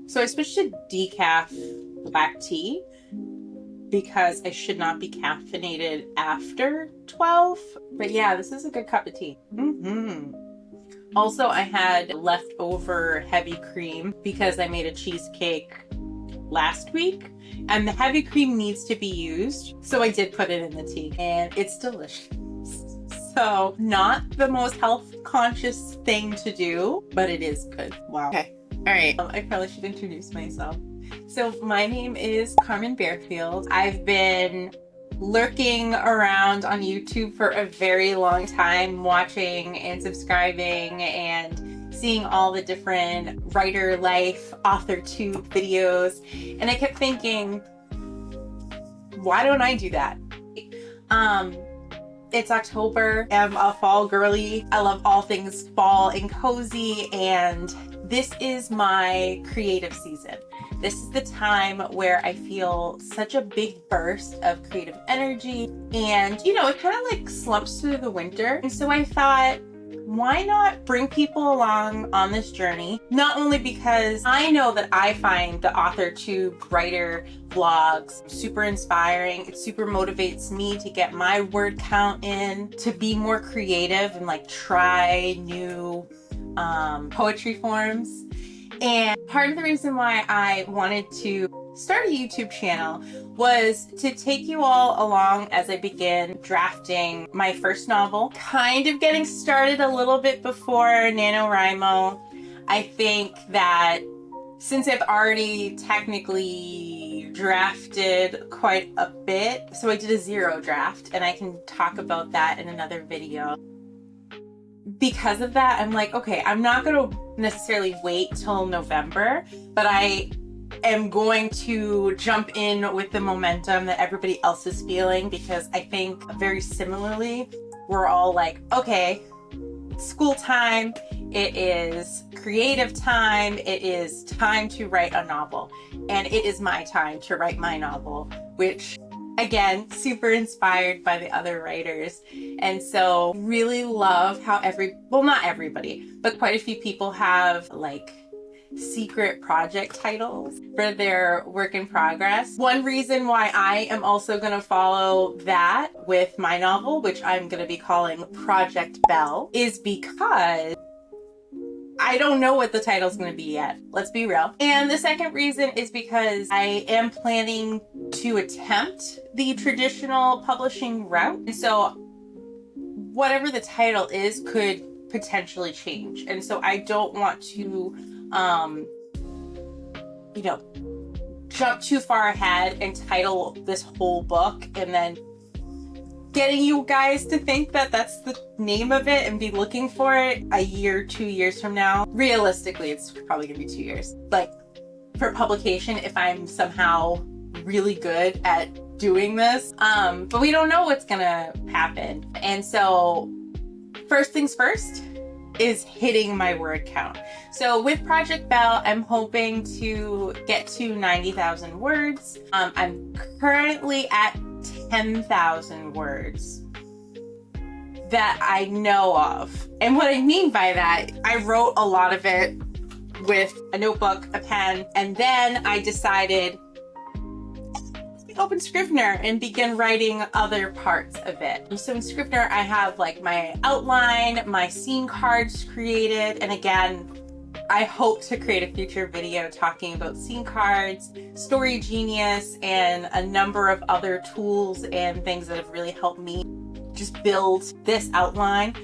So I switched to decaf black tea because I should not be caffeinated after 12. But yeah, this is a good cup of tea. Also, I had leftover heavy cream because I made a cheesecake last week and the heavy cream needs to be used. So I did put it in the tea and it's delicious. So not the most health conscious thing to do, but it is good. Wow. Okay. All right. I probably should introduce myself. So my name is Carmen Bearfield. I've been lurking around on YouTube for a very long time, watching and subscribing and seeing all the different writer life, authortube videos. And I kept thinking, why don't I do that? It's October. I'm a fall girly. I love all things fall and cozy, and this is my creative season. This is the time where I feel such a big burst of creative energy, and you know, it kind of like slumps through the winter. And so I thought, why not bring people along on this journey? Not only because I know that I find the authortube writer vlogs super inspiring, it super motivates me to get my word count in, to be more creative and like try new poetry forms. And part of the reason why I wanted to start a YouTube channel was to take you all along as I begin drafting my first novel, kind of getting started a little bit before NaNoWriMo. I think that since I've already technically drafted quite a bit, so I did a zero draft, and I can talk about that in another video. Because of that, I'm like, okay, I'm not going to necessarily wait till November, but I am going to jump in with the momentum that everybody else is feeling, because I think very similarly, we're all like, okay, school time, it is creative time, it is time to write a novel, and it is my time to write my novel, which again, super inspired by the other writers. And so really love how well, not everybody, but quite a few people have like secret project titles for their work in progress. One reason why I am also going to follow that with my novel, which I'm going to be calling Project Belle, is because I don't know what the title's going to be yet. Let's be real. And the second reason is because I am planning to attempt the traditional publishing route. And so whatever the title is could potentially change. And so I don't want to, you know, jump too far ahead and title this whole book and then getting you guys to think that that's the name of it and be looking for it a year, 2 years from now. Realistically, it's probably gonna be 2 years. Like for publication, if I'm somehow really good at doing this, but we don't know what's gonna happen. And so first things first is hitting my word count. So with Project Belle, I'm hoping to get to 90,000 words. I'm currently at 10,000 words that I know of. And what I mean by that, I wrote a lot of it with a notebook, a pen, and then I decided open Scrivener and begin writing other parts of it. So in Scrivener, I have like my outline, my scene cards created, and again, I hope to create a future video talking about scene cards, Story Genius, and a number of other tools and things that have really helped me just build this outline.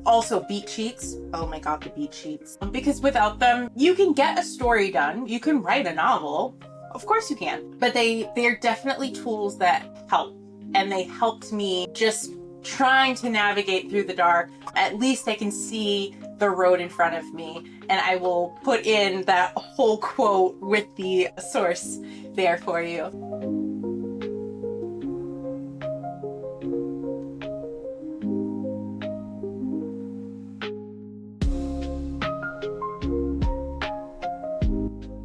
Also beat sheets. Oh my God, the beat sheets. Because without them, you can get a story done. You can write a novel. Of course you can. But they're definitely tools that help. And they helped me just trying to navigate through the dark. At least I can see the road in front of me, and I will put in that whole quote with the source there for you.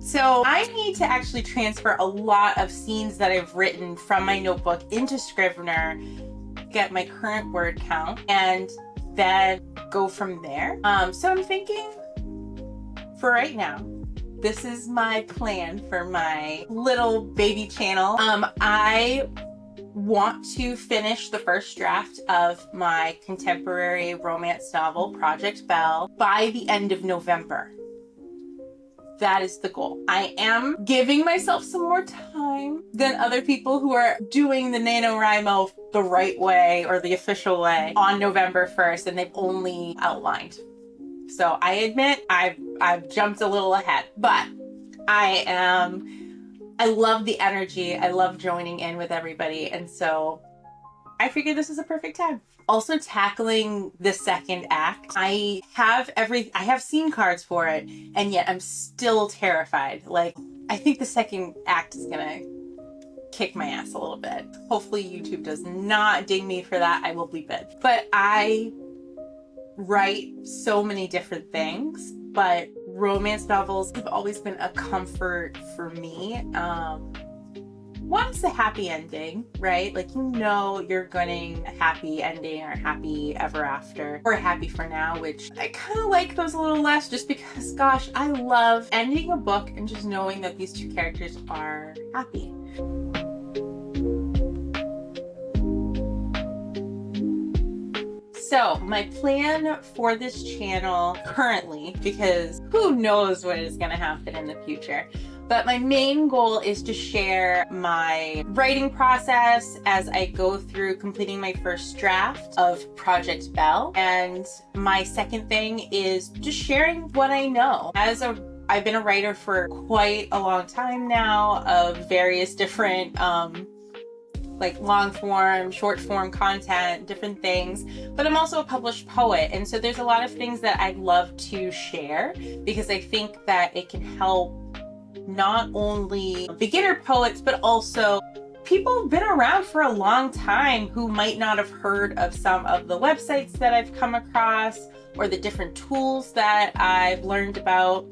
So I need to actually transfer a lot of scenes that I've written from my notebook into Scrivener, get my current word count, and then go from there. So I'm thinking for right now, this is my plan for my little baby channel. I want to finish the first draft of my contemporary romance novel, Project Belle, by the end of November. That is the goal. I am giving myself some more time than other people who are doing the NaNoWriMo the right way or the official way on November 1st, and they've only outlined. So I admit I've jumped a little ahead, but I love the energy. I love joining in with everybody. And so I figured this is a perfect time. Also tackling the second act. I have scene cards for it, and yet I'm still terrified. Like, I think the second act is gonna kick my ass a little bit. Hopefully YouTube does not ding me for that. I will bleep it. But I write so many different things, but romance novels have always been a comfort for me. One's the happy ending, right? Like, you know you're getting a happy ending or happy ever after or happy for now, which I kind of like those a little less just because, gosh, I love ending a book and just knowing that these two characters are happy. So my plan for this channel currently, because who knows what is going to happen in the future, but my main goal is to share my writing process as I go through completing my first draft of Project Belle. And my second thing is just sharing what I know. I've been a writer for quite a long time now of various different like long form, short form content, different things, but I'm also a published poet. And so there's a lot of things that I'd love to share because I think that it can help not only beginner poets, but also people who've been around for a long time who might not have heard of some of the websites that I've come across or the different tools that I've learned about.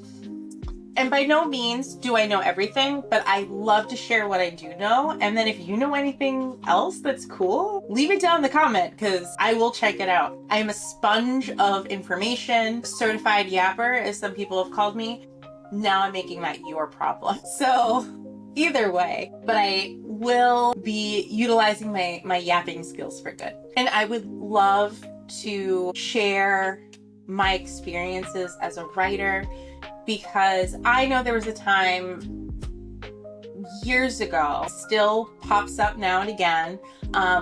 And by no means do I know everything, but I love to share what I do know. And then if you know anything else that's cool, leave it down in the comment because I will check it out. I am a sponge of information, certified yapper, as some people have called me. Now I'm making that your problem. So either way, but I will be utilizing my yapping skills for good. And I would love to share my experiences as a writer, because I know there was a time years ago, still pops up now and again,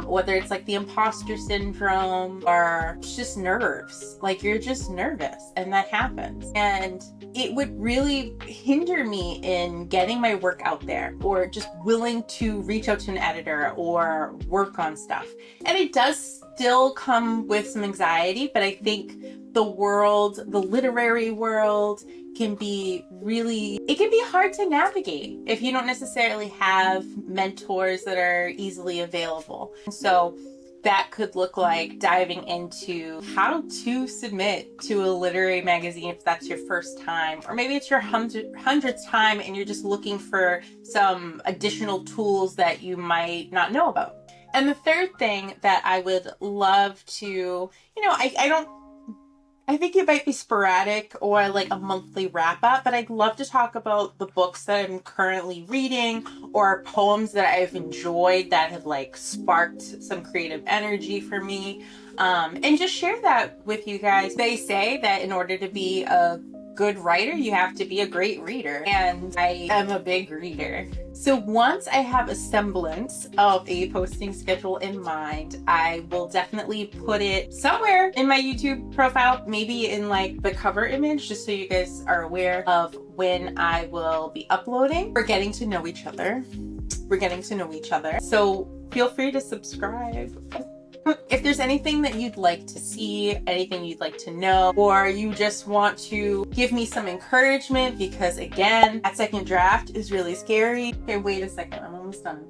whether it's like the imposter syndrome or just nerves, like you're just nervous and that happens. And it would really hinder me in getting my work out there or just willing to reach out to an editor or work on stuff. And it does still come with some anxiety, but I think the literary world can be hard to navigate if you don't necessarily have mentors that are easily available. So that could look like diving into how to submit to a literary magazine if that's your first time, or maybe it's your hundredth time and you're just looking for some additional tools that you might not know about. And the third thing that I would love to, I think it might be sporadic or like a monthly wrap up, but I'd love to talk about the books that I'm currently reading or poems that I've enjoyed that have like sparked some creative energy for me, and just share that with you guys. They say that in order to be a good writer, you have to be a great reader, and I am a big reader. So once I have a semblance of a posting schedule in mind, I will definitely put it somewhere in my YouTube profile, maybe in like the cover image, just so you guys are aware of when I will be uploading. We're getting to know each other. So feel free to subscribe. If there's anything that you'd like to see, anything you'd like to know, or you just want to give me some encouragement, because again, that second draft is really scary. Okay, wait a second. I'm almost done.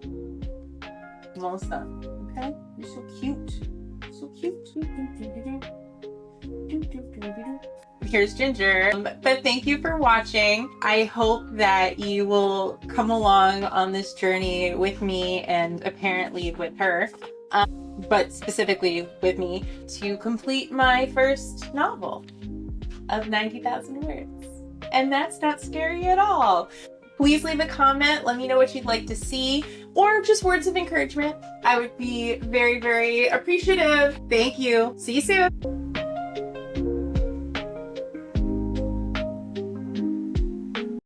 Okay? You're so cute. Here's Ginger. But thank you for watching. I hope that you will come along on this journey with me and apparently with her. But specifically with me to complete my first novel of 90,000 words. And that's not scary at all. Please leave a comment. Let me know what you'd like to see, or just words of encouragement. I would be very, very appreciative. Thank you. See you soon.